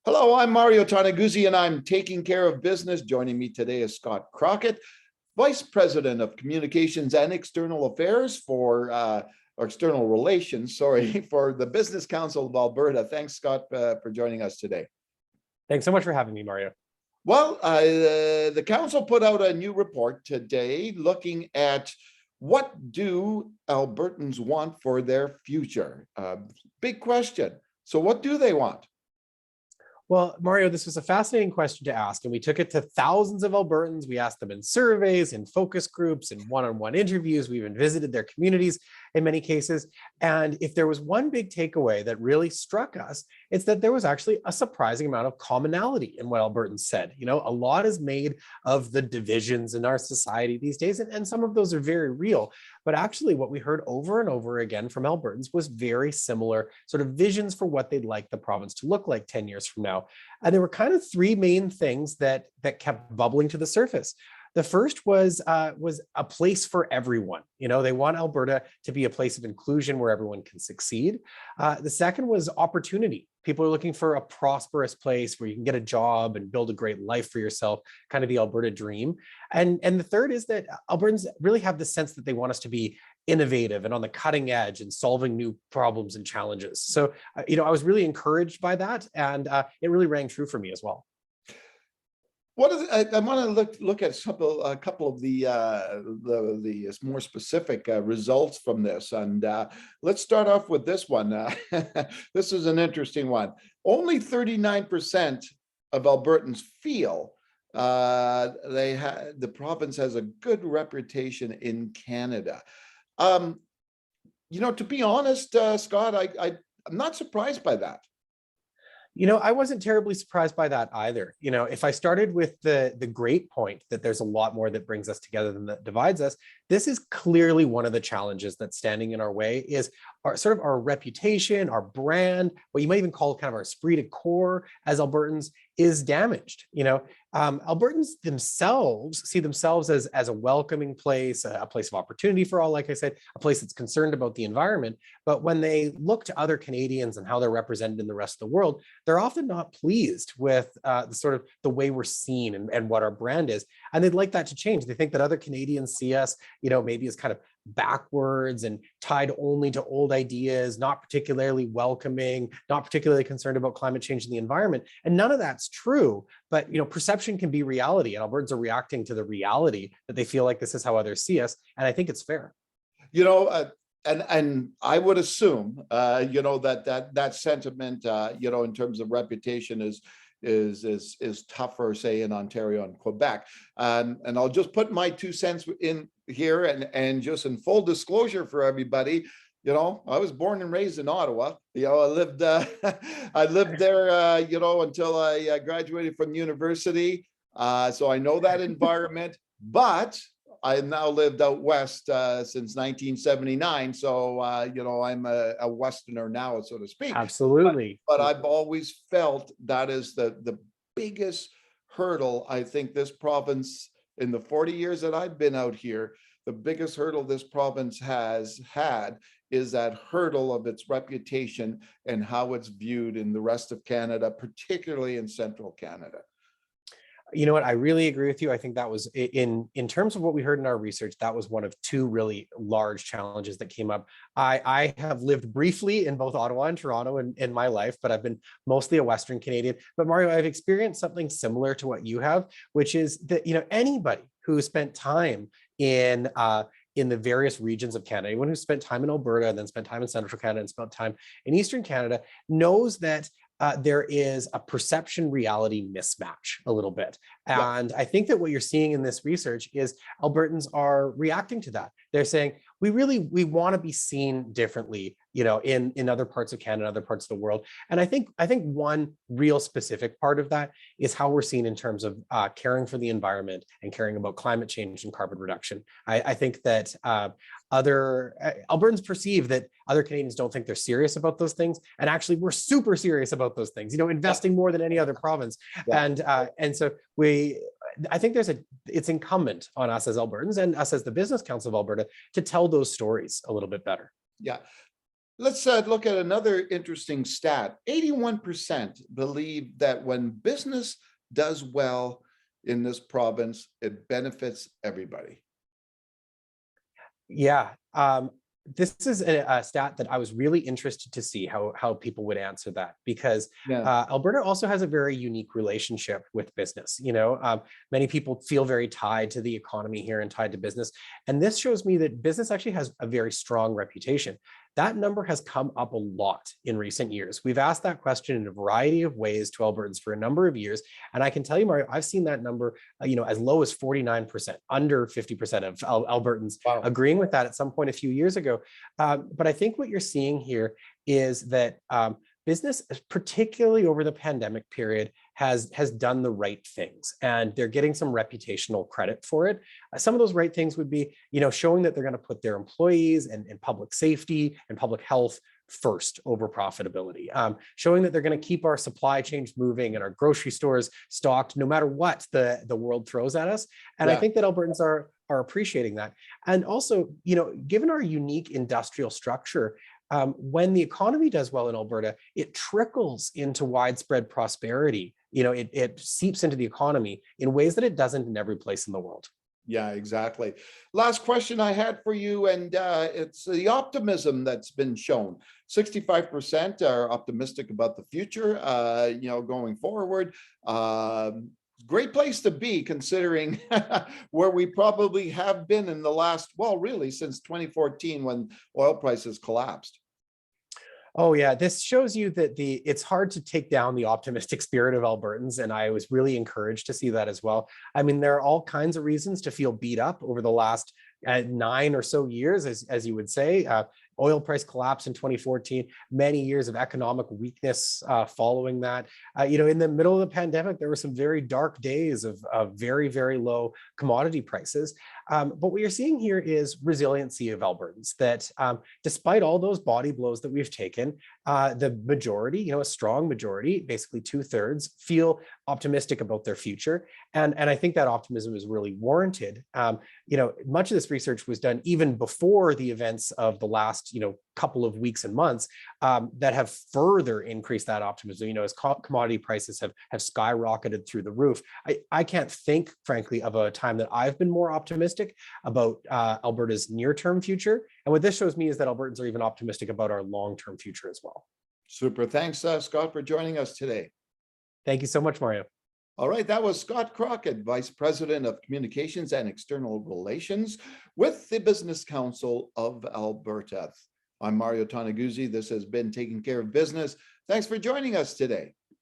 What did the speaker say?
Hello, I'm Mario Toneguzzi, and I'm taking care of business. Joining me today is Scott Crockatt, Vice President of Communications and External Affairs or External Relations, sorry, for the Business Council of Alberta. Thanks, Scott, for joining us today. Thanks so much for having me, Mario. Well, the council put out a new report today looking at what do Albertans want for their future. Big question. So what do they want? Well, Mario, this was a fascinating question to ask, and we took it to thousands of Albertans. We asked them in surveys, in focus groups, in one-on-one interviews. We even visited their communities in many cases. And if there was one big takeaway that really struck us, it's that there was actually a surprising amount of commonality in what Albertans said. You know, a lot is made of the divisions in our society these days, and some of those are very real. But actually, what we heard over and over again from Albertans was very similar sort of visions for what they'd like the province to look like 10 years from now. And there were kind of three main things that kept bubbling to the surface. The first was a place for everyone. You know, they want Alberta to be a place of inclusion where everyone can succeed. The second was opportunity. People are looking for a prosperous place where you can get a job and build a great life for yourself, kind of the Alberta dream. And the third is that Albertans really have the sense that they want us to be innovative and on the cutting edge and solving new problems and challenges. So, you know, I was really encouraged by that, and it really rang true for me as well. What is I want to look at a couple of the more specific results from this, and let's start off with this one. This is an interesting one. Only 39% of Albertans feel the province has a good reputation in Canada. You know, to be honest, Scott, I'm not surprised by that. You know, I wasn't terribly surprised by that either. You know, if I started with the great point that there's a lot more that brings us together than that divides us, this is clearly one of the challenges that's standing in our way is our sort of our reputation, our brand, what you might even call kind of our esprit de corps as Albertans is damaged. You know, Albertans themselves see themselves as a welcoming place, a place of opportunity for all, like I said, a place that's concerned about the environment. But when they look to other Canadians and how they're represented in the rest of the world, they're often not pleased with the way we're seen and what our brand is. And they'd like that to change. They think that other Canadians see us, you know, maybe as kind of backwards and tied only to old ideas, not particularly welcoming, not particularly concerned about climate change and the environment. And none of that's true. But, you know, perception can be reality, and Albertans are reacting to the reality that they feel like this is how others see us. And I think it's fair. You know, and I would assume, you know, that sentiment, you know, in terms of reputation is tougher, say, in Ontario and Quebec. And I'll just put my 2 cents in here, and just in full disclosure for everybody, you know, I was born and raised in Ottawa. You know, I lived there, you know, until I graduated from university. So I know that environment, but I've now lived out west since 1979. So, you know, I'm a Westerner now, so to speak. Absolutely. But I've always felt that is the biggest hurdle I think this province, in the 40 years that I've been out here, the biggest hurdle this province has had is that hurdle of its reputation and how it's viewed in the rest of Canada, particularly in central Canada. You know what? I really agree with you. I think that was in terms of what we heard in our research, that was one of two really large challenges that came up. I have lived briefly in both Ottawa and Toronto in my life, but I've been mostly a Western Canadian. But Mario, I've experienced something similar to what you have, which is that, you know, anybody who spent time in the various regions of Canada, anyone who spent time in Alberta and then spent time in Central Canada and spent time in Eastern Canada knows that there is a perception reality mismatch a little bit. And I think that what you're seeing in this research is Albertans are reacting to that. They're saying, we want to be seen differently, you know, in other parts of Canada, other parts of the world. And I think one real specific part of that is how we're seen in terms of caring for the environment and caring about climate change and carbon reduction. I think that other Albertans perceive that other Canadians don't think they're serious about those things, and actually we're super serious about those things, you know, investing more than any other province. And so I think it's incumbent on us as Albertans and us as the Business Council of Alberta to tell those stories a little bit better. Yeah. Let's look at another interesting stat. 81% believe that when business does well in this province, it benefits everybody. Yeah, this is a stat that I was really interested to see how people would answer that, because Yeah. Alberta also has a very unique relationship with business. Many people feel very tied to the economy here and tied to business, and this shows me that business actually has a very strong reputation. That number has come up a lot in recent years. We've asked that question in a variety of ways to Albertans for a number of years, and I can tell you, Mario, I've seen that number, as low as 49%, under 50% of Albertans Wow. agreeing with that at some point a few years ago. But I think what you're seeing here is that business, particularly over the pandemic period, has done the right things, and they're getting some reputational credit for it. Some of those right things would be, showing that they're going to put their employees and public safety and public health first over profitability, showing that they're going to keep our supply chains moving and our grocery stores stocked no matter what the world throws at us. And I Yeah. think that Albertans are appreciating that. And also, given our unique industrial structure, when the economy does well in Alberta, it trickles into widespread prosperity. It seeps into the economy in ways that it doesn't in every place in the world. Yeah, exactly. Last question I had for you, and it's the optimism that's been shown. 65% are optimistic about the future, going forward. Great place to be, considering where we probably have been in the last, well, really since 2014, when oil prices collapsed. Oh yeah, this shows you that it's hard to take down the optimistic spirit of Albertans, and I was really encouraged to see that as well. I mean, there are all kinds of reasons to feel beat up over the last 9 or so years, as you would say. Oil price collapse in 2014, many years of economic weakness following that. In the middle of the pandemic, there were some very dark days of very, very low commodity prices. But what you're seeing here is resiliency of Albertans, that despite all those body blows that we've taken, the majority, a strong majority, basically 2/3, feel optimistic about their future. And I think that optimism is really warranted. Much of this research was done even before the events of the last, couple of weeks and months that have further increased that optimism, as commodity prices have skyrocketed through the roof. I can't think, frankly, of a time that I've been more optimistic about Alberta's near-term future. And what this shows me is that Albertans are even optimistic about our long-term future as well. Super. Thanks, Scott, for joining us today. Thank you so much, Mario. All right, that was Scott Crockatt, Vice President of Communications and External Relations with the Business Council of Alberta. I'm Mario Toneguzzi. This has been Taking Care of Business. Thanks for joining us today.